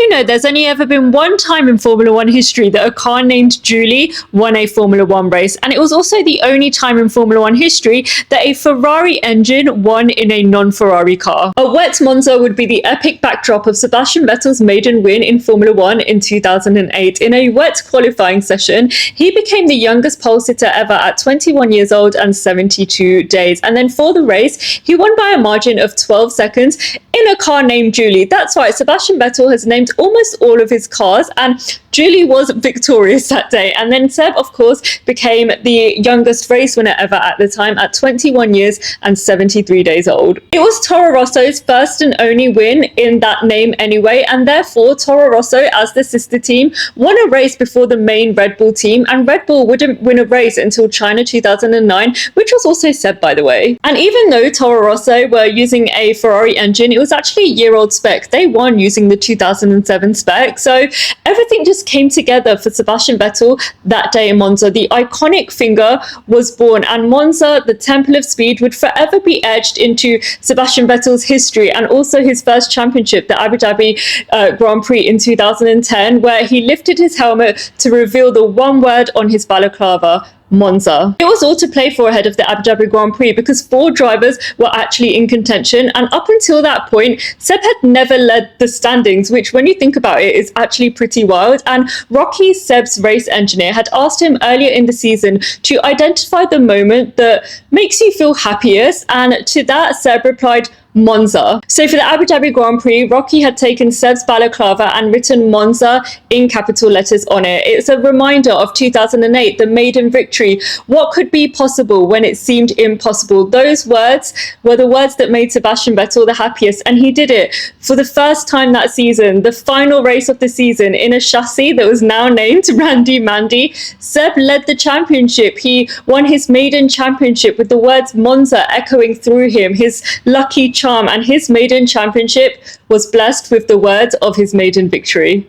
you know there's only ever been one time in Formula One history that a car named Julie won a Formula One race, and it was also the only time in Formula One history that a Ferrari engine won in a non-Ferrari car. A wet Monza would be the epic backdrop of Sebastian Vettel's maiden win in Formula One in 2008. In a wet qualifying session, he became the youngest pole sitter ever at 21 years old and 72 days. And then for the race, he won by a margin of 12 seconds in a car named Julie. That's right, Sebastian Vettel has named almost all of his cars, and Julie was victorious that day. And then Seb, of course, became the youngest race winner ever at the time at 21 years and 73 days old. It was Toro Rosso's first and only win in that name anyway, and therefore Toro Rosso, as the sister team, won a race before the main Red Bull team, and Red Bull wouldn't win a race until China 2009, which was also Seb, by the way. And even though Toro Rosso were using a Ferrari engine, it was actually a year-old spec. They won using the 2007 spec, so everything just came together for Sebastian Vettel that day in Monza. The iconic finger was born, and Monza, the temple of speed, would forever be etched into Sebastian Vettel's history, and also his first championship, the Abu Dhabi Grand Prix in 2010, where he lifted his helmet to reveal the one word on his balaclava: Monza. It was all to play for ahead of the Abu Dhabi Grand Prix because 4 drivers were actually in contention, and up until that point, Seb had never led the standings, which when you think about it is actually pretty wild. And Rocky, Seb's race engineer, had asked him earlier in the season to identify the moment that makes you feel happiest, and to that Seb replied, Monza. So for the Abu Dhabi Grand Prix, Rocky had taken Seb's balaclava and written Monza in capital letters on it. It's a reminder of 2008, the maiden victory. What could be possible when it seemed impossible? Those words were the words that made Sebastian Vettel the happiest, and he did it for the first time that season, the final race of the season, in a chassis that was now named Randy Mandy. Seb led the championship. He won his maiden championship with the words Monza echoing through him, his lucky charm, and his maiden championship was blessed with the words of his maiden victory.